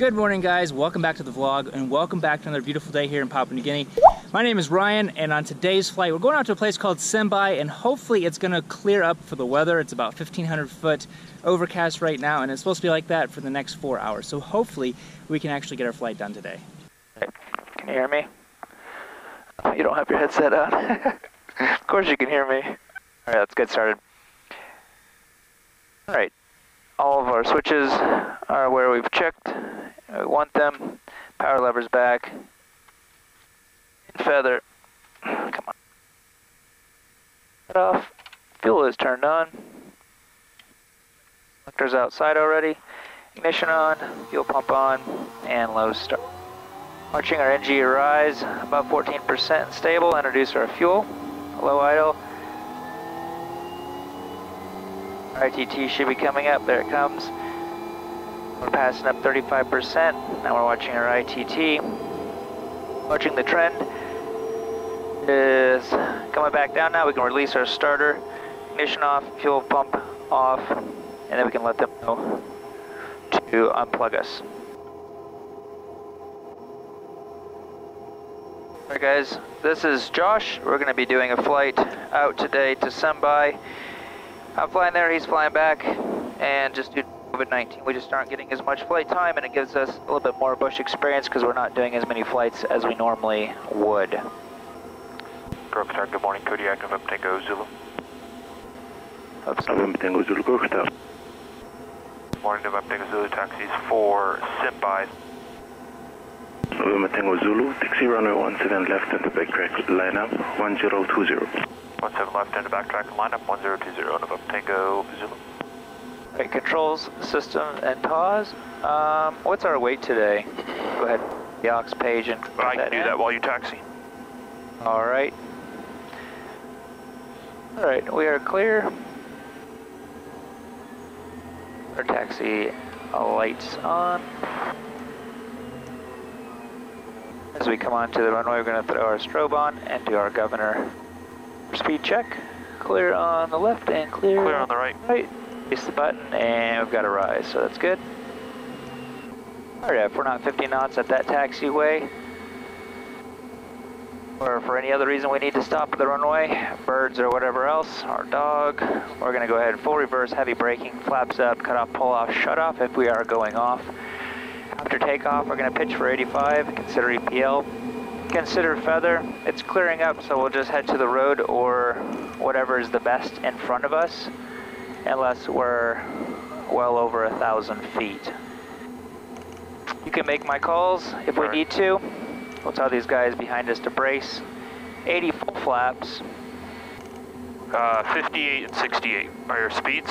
Good morning, guys. Welcome back to the vlog, and welcome back to another beautiful day here in Papua New Guinea. My name is Ryan, and on today's flight, we're going out to a place called Sembai, and hopefully it's going to clear up for the weather. It's about 1,500 foot overcast right now, and it's supposed to be like that for the next 4 hours. So hopefully we can actually get our flight done today. Can you hear me? Oh, you don't have your headset on. Of course you can hear me. All right, let's get started. All right, all of our switches are where we've checked. We want them. Power levers back. Feather. Come on. Cut off. Fuel is turned on. Selector's outside already. Ignition on. Fuel pump on. And low start. Watching our NG rise about 14% stable. Introduce our fuel. Low idle. Our ITT should be coming up. There it comes. We're passing up 35%. Now we're watching our ITT. Watching the trend is coming back down now. We can release our starter. Ignition off, fuel pump off, and then we can let them know to unplug us. Alright guys, this is Josh. We're going to be doing a flight out today to Sembai. I'm flying there, he's flying back, and just due to COVID-19, we just aren't getting as much flight time, and it gives us a little bit more bush experience because we're not doing as many flights as we normally would. Rockstar, good morning, Kodiak, November Tango Zulu. November Tango Zulu, Rockstar. Good morning, November Tango Zulu, taxis for Sembai. November Tango Zulu, taxi runway 17 left into backtrack, line up 1020. 17 left into backtrack, line up 1020, November Tango Zulu. Right, controls, system, and TAWS. What's our weight today? Go ahead, the aux page and put I can do in. that while you taxi. All right. All right, we are clear. Our taxi lights on. As we come onto the runway, we're going to throw our strobe on and do our governor speed check. Clear on the left and clear on the right. Release the button and we've got a rise, so that's good. Alright, if we're not 50 knots at that taxiway, or for any other reason we need to stop at the runway, birds or whatever else, our dog, we're going to go ahead, full reverse, heavy braking, flaps up, cut off, pull off, shut off if we are going off. After takeoff, we're going to pitch for 85, consider EPL, consider feather. It's clearing up, so we'll just head to the road or whatever is the best in front of us, unless we're well over 1,000 feet. You can make my calls if we need to. We'll tell these guys behind us to brace. 80 full flaps. 58 and 68 are your speeds.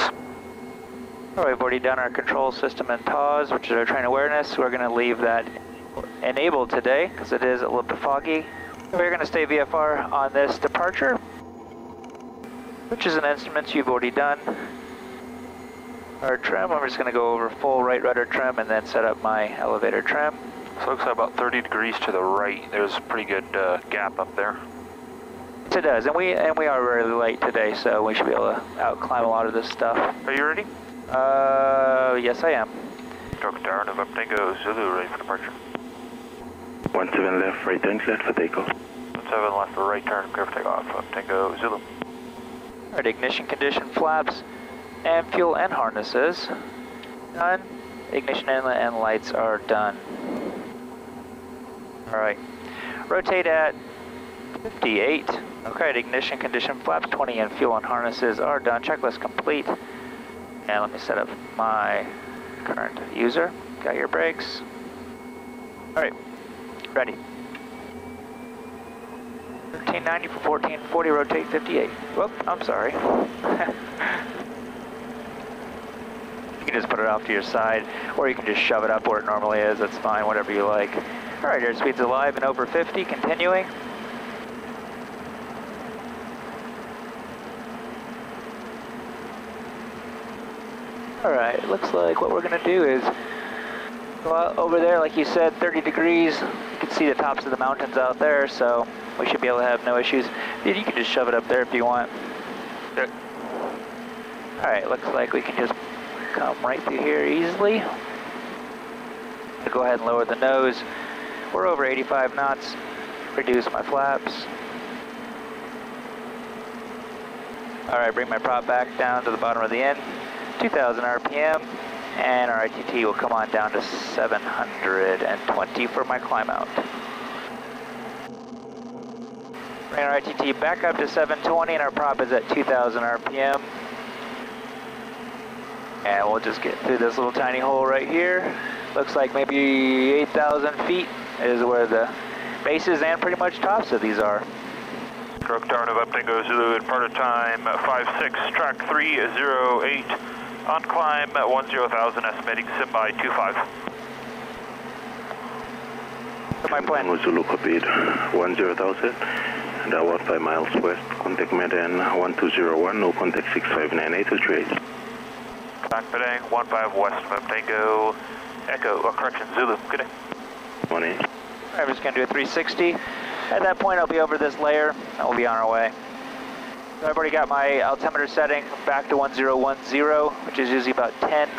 All right, we've already done our control system and TAWS, which is our train awareness. We're going to leave that enabled today because it is a little bit foggy. We're going to stay VFR on this departure, which is an instruments you've already done. Our trim, I'm just going to go over full right rudder trim and then set up my elevator trim. So it looks like about 30 degrees to the right. There's a pretty good gap up there. It does, and we are really light today, so we should be able to out-climb a lot of this stuff. Are you ready? Yes I am. Rockstar, November Tango Zulu, ready for departure. 17 left, right turn left for takeoff. 17 left for right turn, clear for takeoff, November Tango Zulu. Alright, ignition condition flaps and fuel and harnesses done. Ignition inlet and lights are done. Alright, rotate at 58. Okay, ignition condition flaps 20 and fuel and harnesses are done. Checklist complete. And let me set up my current user. Got your brakes. Alright, ready. 1390 for 1440, rotate 58. Whoop, I'm sorry. You can just put it off to your side, or you can just shove it up where it normally is. That's fine, whatever you like. Alright, airspeed's alive and over 50, continuing. Alright, looks like what we're going to do is go out over there, like you said, 30 degrees. You can see the tops of the mountains out there, so we should be able to have no issues. You can just shove it up there if you want. Alright, looks like we can just come right through here easily. go ahead and lower the nose. We're over 85 knots. Reduce my flaps. All right, bring my prop back down to the bottom of the end. 2,000 RPM, and our ITT will come on down to 720 for my climb out. Bring our ITT back up to 720, and our prop is at 2,000 RPM. And we'll just get through this little tiny hole right here. Looks like maybe 8,000 feet is where the bases and pretty much tops of these are. Stroke Tower November Tango Zulu in part of time 56, track 308, on climb at 10,000, estimating sim by 25. My plan. Zulu copied 10,000, and about 5 miles west. Contact Medan 1201, no contact 6598 to trade. Back Padang 15 west November Tango, Echo, correction, Zulu, good day. Morning. I'm just going to do a 360. At that point, I'll be over this layer, and we'll be on our way. So I've already got my altimeter setting back to 1010, which is usually about 10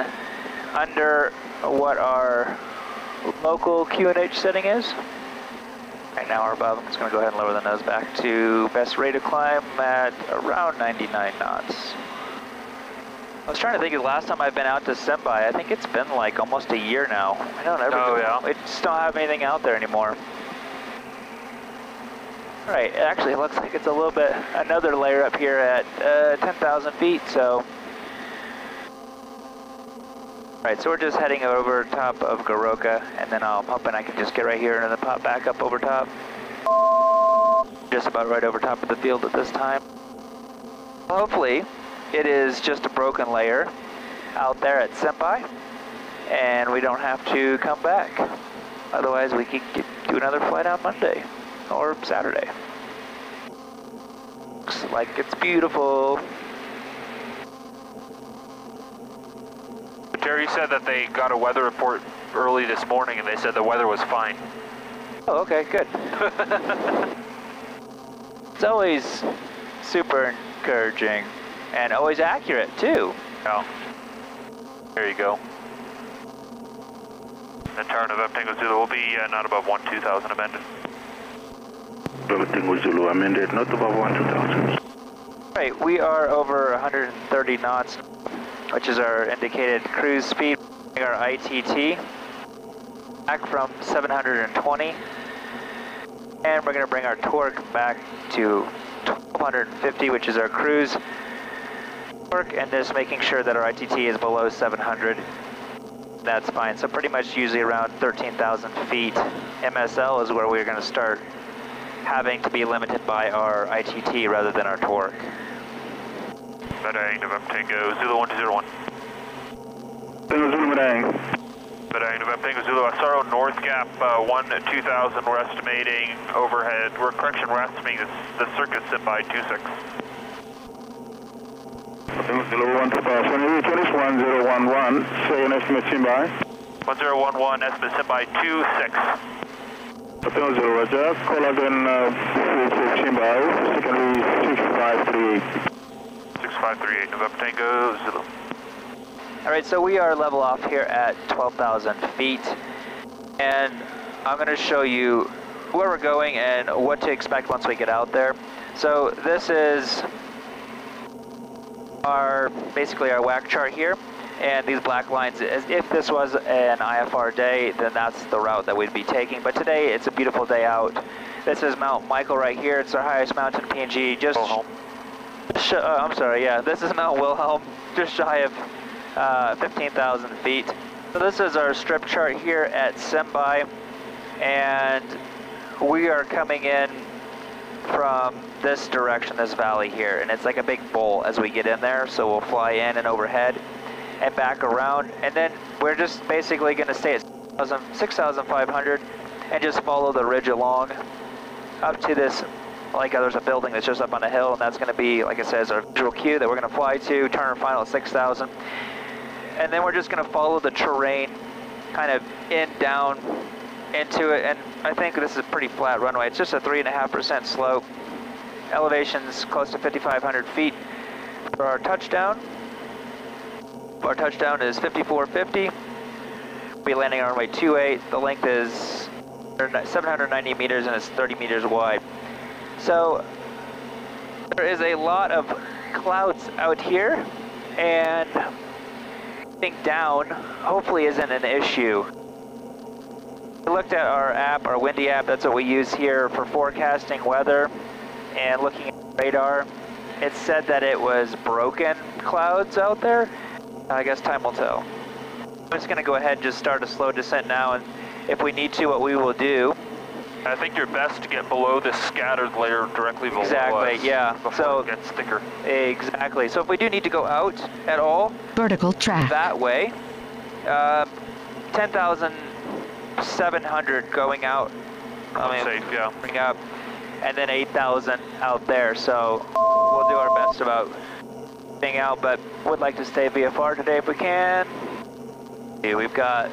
under what our local QNH setting is. Right now we're above. I'm just going to go ahead and lower the nose back to best rate of climb at around 99 knots. I was trying to think of the last time I've been out to Simbai. I think it's been like almost a year now. I don't ever. Oh, yeah. We just don't have anything out there anymore. All right, it actually looks like it's a little bit, another layer up here at 10,000 feet, so. All right, so we're just heading over top of Goroka, and then I'm hoping I can just get right here and then pop back up over top. Just about right over top of the field at this time. Hopefully, it is just a broken layer out there at Senpai, and we don't have to come back. Otherwise, we could do another flight on Monday or Saturday. Looks like it's beautiful. Jerry said that they got a weather report early this morning and they said the weather was fine. Oh, okay, good. It's always super encouraging and always accurate too. Yeah. There you go. And Tower November Tango Zulu will be not above 12,000 amended. November Tango Zulu amended, not above 12,000. Right, we are over 130 knots, which is our indicated cruise speed. Our ITT back from 720, and we're going to bring our torque back to 1250, which is our cruise torque, and just making sure that our ITT is below 700. That's fine. So pretty much usually around 13,000 feet MSL is where we're going to start having to be limited by our ITT rather than our torque. Padang November Tango Zulu 1201. Tango Zulu Padang. Padang November Tango Zulu Asaro North Gap 1-2000. We're estimating overhead. We're estimating the circuit sit by 26. Tango Zulu 12,000. 1011. Second estimate sim by. 1011 estimate sit by 26. Tango Zulu Roger. Call again sim by. Secondly 6538. 6538 November Tango Zulu. All right, so we are level off here at 12,000 feet, and I'm going to show you where we're going and what to expect once we get out there. So this is basically our WAC chart here, and these black lines, if this was an IFR day, then that's the route that we'd be taking. But today, it's a beautiful day out. This is Mount Michael right here. It's our highest mountain PNG, just... I'm sorry, yeah, this is Mount Wilhelm, just shy of 15,000 feet. So this is our strip chart here at Senbai, and we are coming in from this direction, this valley here, and it's like a big bowl as we get in there, so we'll fly in and overhead and back around, and then we're just basically going to stay at 6,500 and just follow the ridge along up to this. Like there's a building that's just up on a hill, and that's going to be, like it says, our visual cue that we're going to fly to, turn our final at 6,000. And then we're just going to follow the terrain kind of down into it. And I think this is a pretty flat runway. It's just a 3.5% slope. Elevation's close to 5,500 feet for our touchdown. Our touchdown is 5450. Be landing on runway 28. The length is 790 meters and it's 30 meters wide. So there is a lot of clouds out here, and getting down hopefully isn't an issue. I looked at our app, our Windy app, that's what we use here for forecasting weather, and looking at radar, it said that it was broken clouds out there. I guess time will tell. I'm just gonna go ahead and just start a slow descent now, and if we need to, what we will do. I think you're best to get below this scattered layer directly below Exactly, us yeah. before So it gets thicker. Exactly. So if we do need to go out at all, vertical track that way, 10,700 going out. Safe, yeah. Bring up, and then 8,000 out there. So we'll do our best about being out, but would like to stay VFR today if we can. Okay, we've got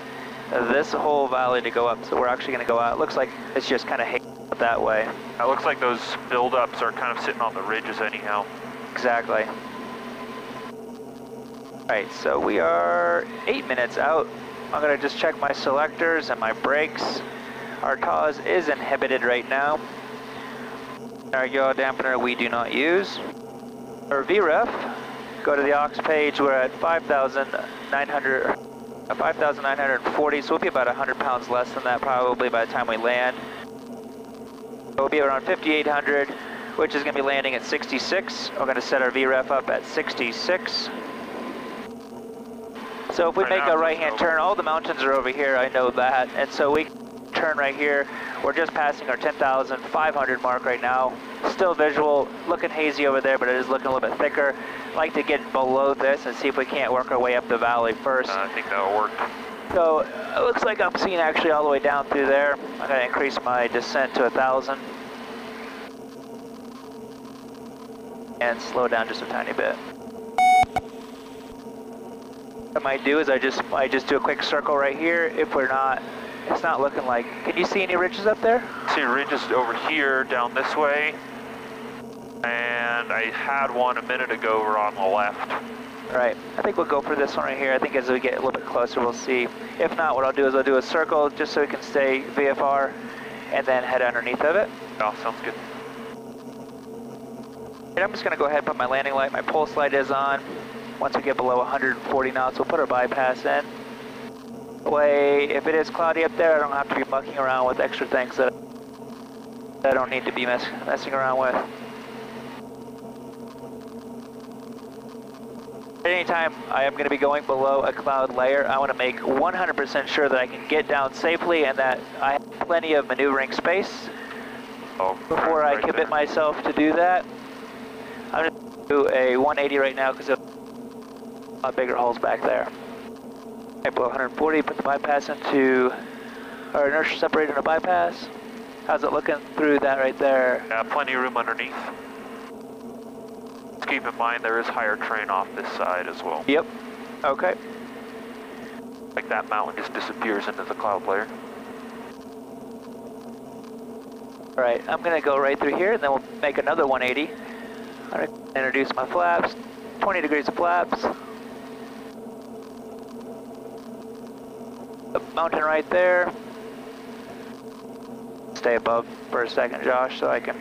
this whole valley to go up, so we're actually going to go out. It looks like it's just kind of hazy that way. It looks like those buildups are kind of sitting on the ridges anyhow. Exactly. Alright, so we are 8 minutes out. I'm going to just check my selectors and my brakes. Our TAWS is inhibited right now. Our yaw dampener we do not use. Our VREF, go to the aux page, we're at 5,940, so we'll be about 100 pounds less than that probably by the time we land. We'll be around 5,800, which is going to be landing at 66. We're going to set our VREF up at 66. So if we make a right-hand turn, all the mountains are over here, I know that, and so we turn right here. We're just passing our 10,500 mark right now. Still visual, looking hazy over there, but it is looking a little bit thicker. I'd like to get below this and see if we can't work our way up the valley first. I think that'll work. So it looks like I'm seeing actually all the way down through there. I'm going to increase my descent to 1,000. And slow down just a tiny bit. What I might do is I just do a quick circle right here. If we're not, it's not looking like, can you see any ridges up there? See ridges over here, down this way. And I had one a minute ago over on the left. All right, I think we'll go for this one right here. I think as we get a little bit closer, we'll see. If not, what I'll do is I'll do a circle just so we can stay VFR and then head underneath of it. Oh, sounds good. And I'm just gonna go ahead and put my landing light. My pulse light is on. Once we get below 140 knots, we'll put our bypass in. That way, if it is cloudy up there, I don't have to be mucking around with extra things that I don't need to be messing around with. Anytime I am going to be going below a cloud layer, I want to make 100% sure that I can get down safely and that I have plenty of maneuvering space. Before I commit myself to do that, I'm just going to do a 180 right now because there's a lot bigger holes back there. Okay, below 140, put the bypass into our inertia separator and a bypass. How's it looking through that right there? Yeah, plenty of room underneath. Keep in mind there is higher terrain off this side as well. Yep. Okay. Like that mountain just disappears into the cloud layer. All right, I'm gonna go right through here and then we'll make another 180. I'm gonna introduce my flaps, 20 degrees of flaps. The mountain right there. Stay above for a second, Josh, so I can...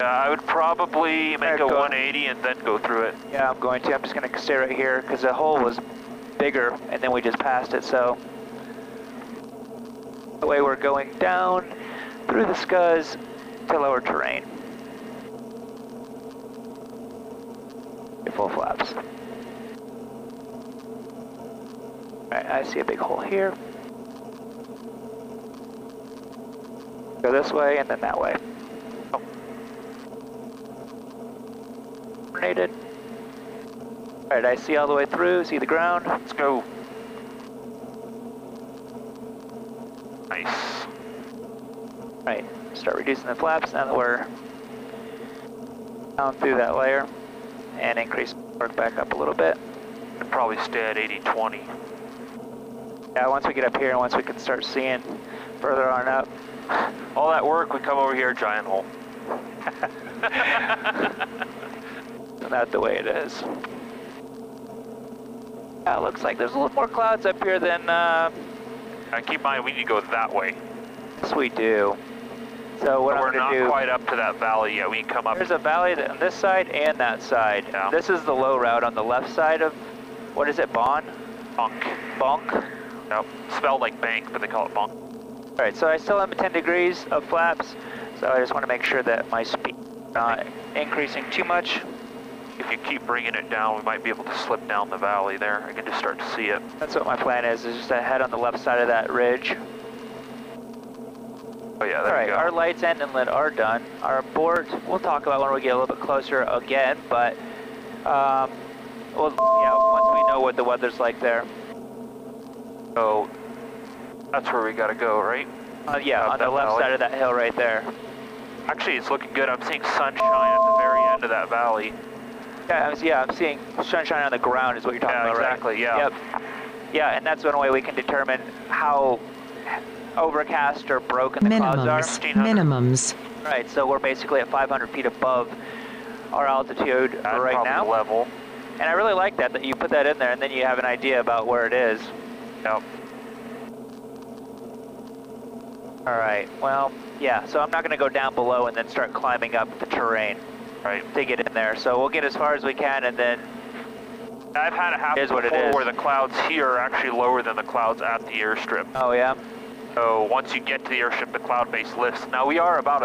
I would probably make a 180 and then go through it. Yeah, I'm going to. I'm just going to stay right here because the hole was bigger and then we just passed it, so... The way we're going down through the scuds to lower terrain. Full flaps. Alright, I see a big hole here. Go this way and then that way. Oh. Grenaded. Alright, I see all the way through, see the ground. Let's go. Nice. Alright, start reducing the flaps now that we're down through that layer. And increase work back up a little bit. I'd probably stay at 80-20. Yeah, once we get up here and once we can start seeing further on up. All that work, we come over here, giant hole. Isn't that the way it is? Yeah, it looks like there's a little more clouds up here than Keep in mind, we need to go that way. Yes, we do. So what we're I'm going to do... We're not quite up to that valley yet. We can come up... There's a valley on this side and that side. Yeah. This is the low route on the left side of... What is it, Bonk? Bonk? Nope. Spelled like bank, but they call it bonk. Alright, so I still have 10 degrees of flaps, so I just want to make sure that my speed is not increasing too much. If you keep bringing it down, we might be able to slip down the valley there. I can just start to see it. That's what my plan is just to head on the left side of that ridge. Oh yeah, there we go. Our lights and inlet are done. Our abort, we'll talk about when we get a little bit closer again, but well, yeah, once we know what the weather's like there. So that's where we gotta go, right? Yeah, on the left side of that hill right there. Actually, it's looking good. I'm seeing sunshine at the very end of that valley. Yeah, I'm seeing sunshine on the ground is what you're talking about, exactly, right? Yeah, exactly, yeah. Yep. Yeah, and that's one way we can determine how overcast or broken the clouds are. Minimums. Right, so we're basically at 500 feet above our altitude right now. Level. And I really like that you put that in there and then you have an idea about where it is. Yep. All right, well, yeah, so I'm not going to go down below and then start climbing up the terrain. Right. To get in there. So we'll get as far as we can and then... I've had it happen before where the clouds here are actually lower than the clouds at the airstrip. Oh, yeah? So once you get to the airstrip, the cloud base lifts. Now we are about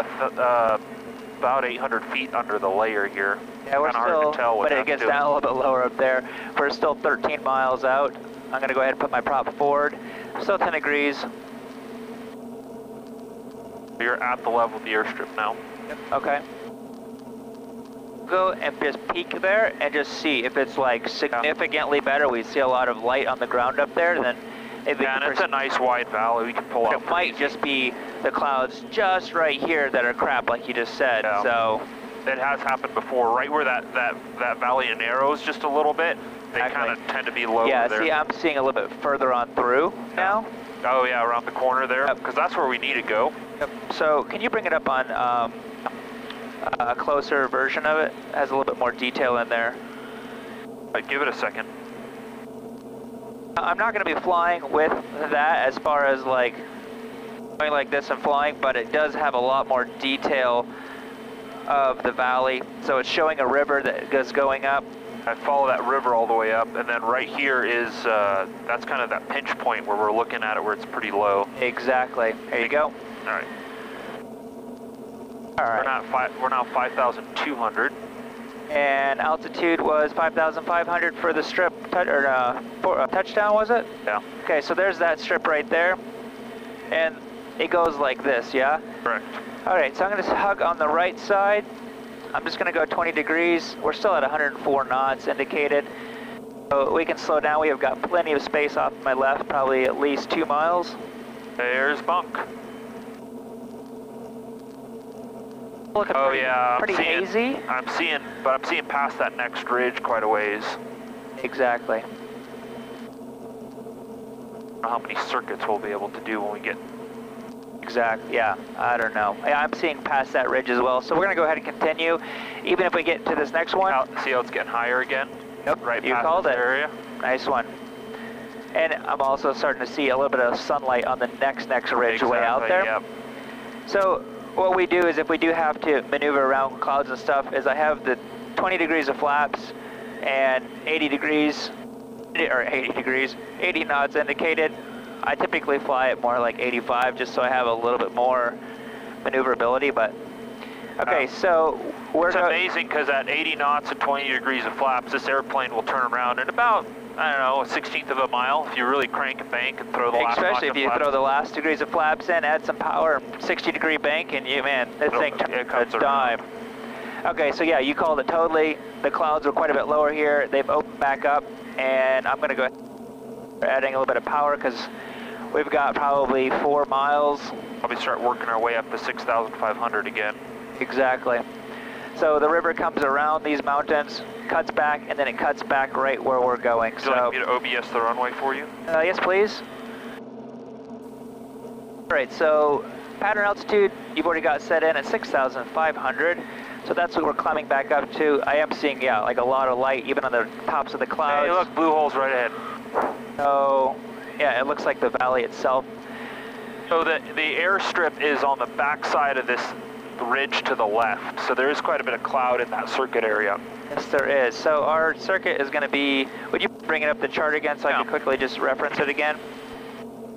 about 800 feet under the layer here. Yeah, we're kinda still, hard to tell what but it gets down a little bit lower up there. We're still 13 miles out. I'm going to go ahead and put my prop forward. Still 10 degrees. You're at the level of the airstrip now. Yep. Okay. Go and just peek there and just see if it's like significantly better. We see a lot of light on the ground up there. Then if and it's a nice wide valley we can pull out. It might just be the clouds just right here that are crap, like you just said. Yeah. So it has happened before, right where that valley narrows just a little bit. They kind of tend to be lower there. Yeah, see, I'm seeing a little bit further on through now. Oh yeah, around the corner there, because that's where we need to go. Yep. So can you bring it up on a closer version of it? It has a little bit more detail in there. I'd give it a second. I'm not going to be flying with that as far as like going like this and flying, but it does have a lot more detail of the valley. So it's showing a river that is going up. I follow that river all the way up, and then right here is, that's kind of that pinch point where we're looking at it where it's pretty low. Exactly. There you go. All right. All right. We're now 5,200. And altitude was 5,500 for the strip, touchdown, was it? Yeah. Okay, so there's that strip right there. And it goes like this, yeah? Correct. All right, so I'm going to hug on the right side. I'm just going to go 20 degrees. We're still at 104 knots indicated. So we can slow down. We have got plenty of space off my left, probably at least 2 miles. There's bunk. Looking pretty hazy. I'm seeing past that next ridge quite a ways. Exactly. I don't know how many circuits we'll be able to do when we get... Exactly, yeah, I don't know. Yeah, I'm seeing past that ridge as well. So we're going to go ahead and continue, even if we get to this next one. See how it's getting higher again? Yep, right you past called this it. Area. Nice one. And I'm also starting to see a little bit of sunlight on the next ridge way out there. Yep. So what we do is if we do have to maneuver around clouds and stuff is I have the 20 degrees of flaps and 80 knots indicated. I typically fly at more like 85 just so I have a little bit more maneuverability, but okay, so we're... It's amazing because at 80 knots and 20 degrees of flaps, this airplane will turn around in about, I don't know, a 1/16 of a mile if you really crank and bank and throw the last Especially if you throw the last degrees of flaps in, add some power, 60-degree bank, and you, man, this thing turns a dime. Okay, so yeah, you called it totally. The clouds were quite a bit lower here. They've opened back up, and I'm going to go adding a little bit of power because we've got probably 4 miles. Probably start working our way up to 6,500 again. Exactly. So the river comes around these mountains, cuts back, and then it cuts back right where we're going. Would you like me to OBS the runway for you? Yes, please. All right, so pattern altitude, you've already got set in at 6,500. So that's what we're climbing back up to. I am seeing, yeah, like a lot of light, even on the tops of the clouds. Hey, look, blue hole's right ahead. So, Yeah, it looks like the valley itself. So the airstrip is on the back side of this ridge to the left, so there is quite a bit of cloud in that circuit area. Yes, there is. So our circuit is going to be, would you bring it up the chart again so I can quickly just reference it again?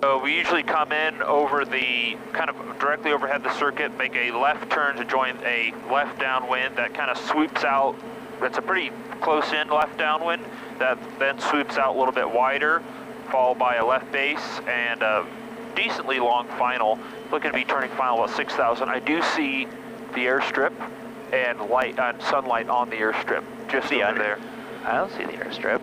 So we usually come in over the, kind of directly overhead the circuit, make a left turn to join a left downwind that kind of swoops out. It's a pretty close in left downwind that then swoops out a little bit wider, followed by a left base and a decently long final. Looking to be turning final at 6,000. I do see the airstrip and light and sunlight on the airstrip, just over there. I don't see the airstrip.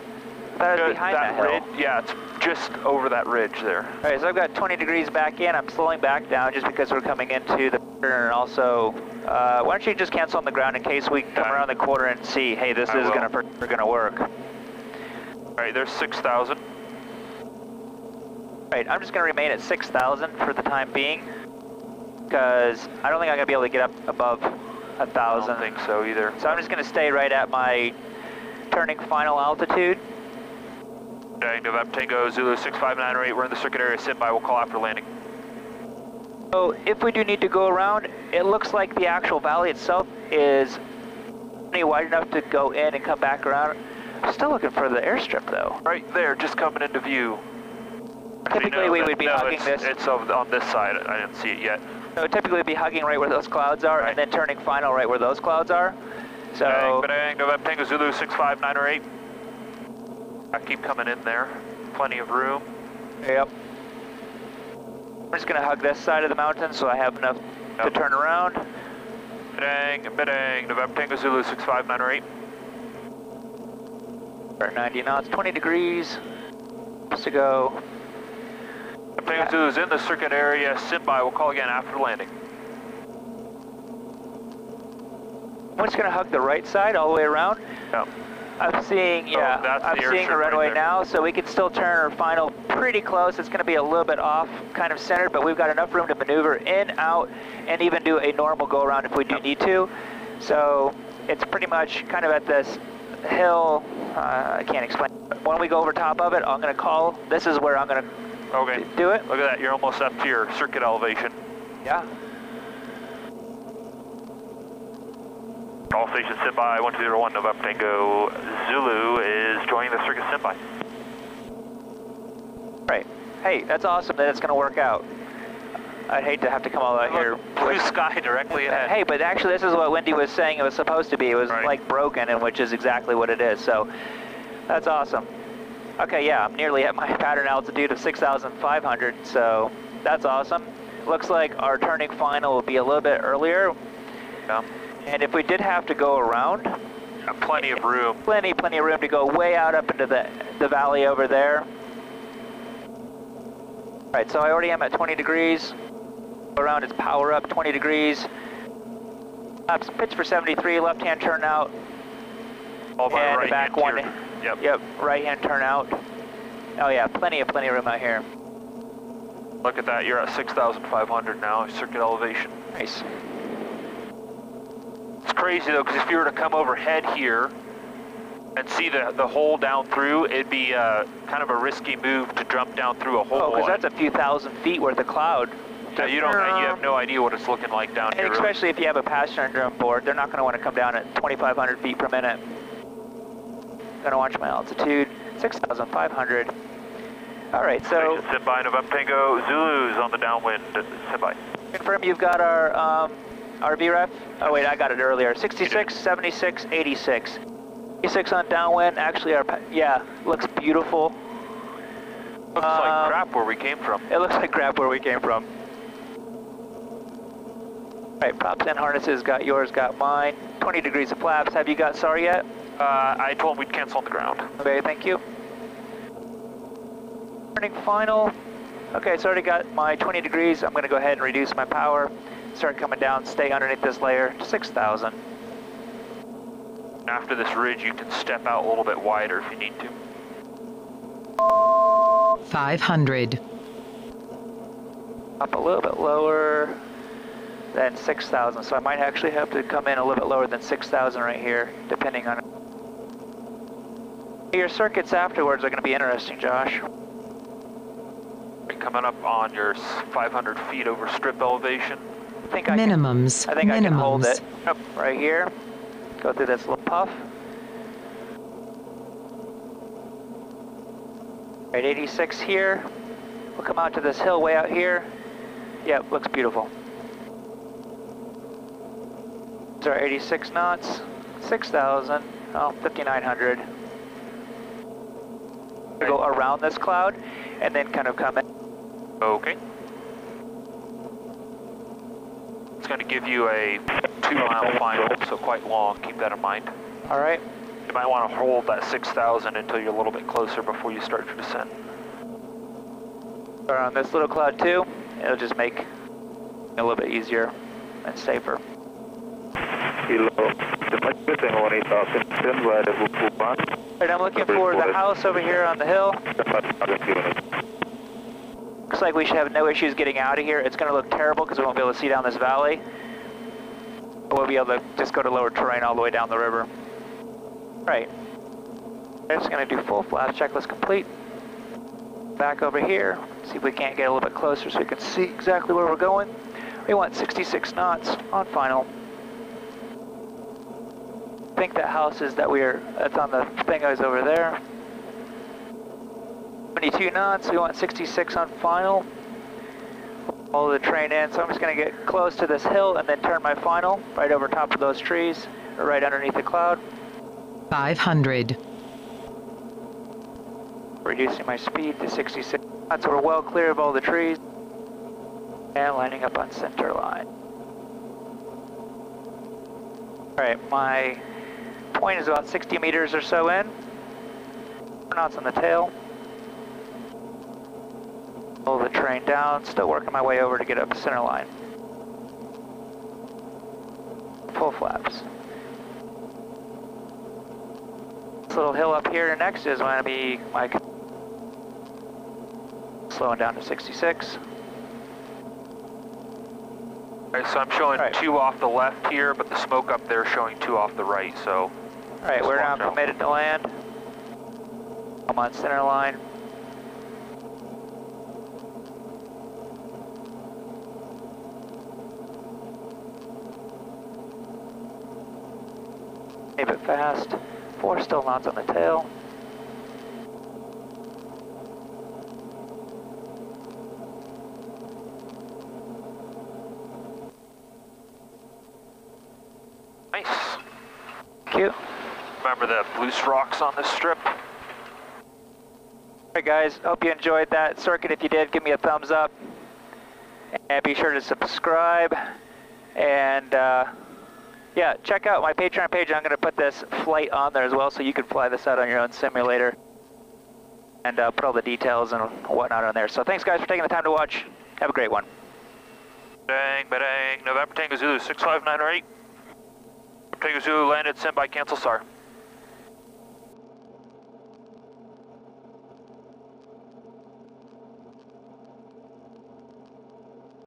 That is behind that hill. Ridge, yeah, it's just over that ridge there. All right, so I've got 20 degrees back in. I'm slowing back down just because we're coming into the corner, and also, why don't you just cancel on the ground in case we come around the corner and see, hey, this is gonna work. All right, there's 6,000. Right, I'm just going to remain at 6,000 for the time being, because I don't think I'm going to be able to get up above 1,000. I don't think so either. So I'm just going to stay right at my turning final altitude. Okay, November Tango Zulu 65908, we're in the circuit area, sit by, we'll call after landing. So if we do need to go around, it looks like the actual valley itself is wide enough to go in and come back around. I'm still looking for the airstrip though. Right there, just coming into view. Typically we would be hugging this. It's on this side, I didn't see it yet. So typically we'd be hugging right where those clouds are, and then turning final right where those clouds are. So. Bang, November Tango Zulu 65908. I keep coming in there, plenty of room. Yep. I'm just going to hug this side of the mountain so I have enough to turn around. Bang, November Tango Zulu 65908. We're at 90 knots, 20 degrees. Just to go. Tango Zulu's in the circuit area, sit by, we'll call again after landing. I'm just going to hug the right side all the way around. Yep. I'm seeing, I'm seeing the runway now, so we can still turn our final pretty close. It's going to be a little bit off, kind of centered, but we've got enough room to maneuver in, out, and even do a normal go-around if we do need to. So it's pretty much kind of at this hill, I can't explain. When we go over top of it, I'm going to call, this is where I'm going to do it. Look at that, you're almost up to your circuit elevation. Yeah. All stations sit by, 1201 November Tango Zulu is joining the circuit sit by. Right. Hey, that's awesome that it's going to work out. I'd hate to have to come all out here. Blue sky directly ahead. Hey, but actually this is what Wendy was saying it was supposed to be. It was like broken, and which is exactly what it is. So that's awesome. Okay, yeah, I'm nearly at my pattern altitude of 6,500, so that's awesome. Looks like our turning final will be a little bit earlier. Yeah. And if we did have to go around, plenty of room. Plenty of room to go way out up into the valley over there. All right, so I already am at 20 degrees. Around its power up, 20 degrees. Pitch for 73, left-hand turn out. All by and right back hand one. Here. Yep, right-hand turn out. Oh yeah, plenty of room out here. Look at that, you're at 6,500 now, circuit elevation. Nice. It's crazy though, because if you were to come overhead here and see the hole down through, it'd be kind of a risky move to jump down through a hole. Oh, because that's a few thousand feet worth of cloud. You have no idea what it's looking like down here. And especially if you have a passenger on board, they're not going to want to come down at 2,500 feet per minute. I'm going to watch my altitude, 6,500. All right, so... Sit by, November Tango Zulu's on the downwind, sit by. Confirm you've got our VREF? Oh wait, I got it earlier. 66, 76, 86. 86 on downwind, actually looks beautiful. Looks like crap where we came from. It looks like crap where we came from. All right, props and harnesses, got yours, got mine. 20 degrees of flaps. Have you got SAR yet? I told them we'd cancel on the ground. Okay, thank you. Turning final. Okay, it's already got my 20 degrees. I'm going to go ahead and reduce my power. Start coming down, stay underneath this layer to 6,000. After this ridge, you can step out a little bit wider if you need to. 500. Up a little bit lower than 6,000, so I might actually have to come in a little bit lower than 6,000 right here, depending on... Your circuits afterwards are going to be interesting, Josh. Coming up on your 500 feet over strip elevation. I think I can hold it. Yep. Right here. Go through this little puff. Right, 86 here. We'll come out to this hill way out here. Yep, looks beautiful. So 86 knots, 6,000, oh, 5,900. Go around this cloud and then kind of come in. Okay. It's going to give you a 2-mile final, so quite long. Keep that in mind. All right. You might want to hold that 6,000 until you're a little bit closer before you start your descent. Around this little cloud too, it'll just make it a little bit easier and safer. Kilo, Right, I'm looking for the house over here on the hill. Looks like we should have no issues getting out of here. It's going to look terrible because we won't be able to see down this valley. But we'll be able to just go to lower terrain all the way down the river. Right. I'm just going to do full flaps, checklist complete. Back over here, see if we can't get a little bit closer so we can see exactly where we're going. We want 66 knots on final. I think that house is that's on the thing I was over there. 22 knots, we want 66 on final. Follow the train in, so I'm just going to get close to this hill and then turn my final right over top of those trees, or right underneath the cloud. 500. Reducing my speed to 66 knots, so we're well clear of all the trees. And lining up on center line. Alright, my point is about 60 meters or so in. 4 knots on the tail. Pull the train down, still working my way over to get up to center line. Full flaps. This little hill up here next is going to be my... Slowing down to 66. Alright, so I'm showing 2 off the left here, but the smoke up there is showing 2 off the right, so... Alright, we're now committed to land. I'm on center line. A bit fast. 4 still knots on the tail. Nice. Thank you. Remember the loose rocks on this strip? Alright guys, hope you enjoyed that circuit. If you did, give me a thumbs up. And be sure to subscribe. And yeah, check out my Patreon page. I'm going to put this flight on there as well, so you can fly this out on your own simulator. And put all the details and whatnot on there. So thanks guys for taking the time to watch. Have a great one. Bang, ba-dang. November Tango Zulu 659 or 8. Tango Zulu landed, send by, cancel, SAR.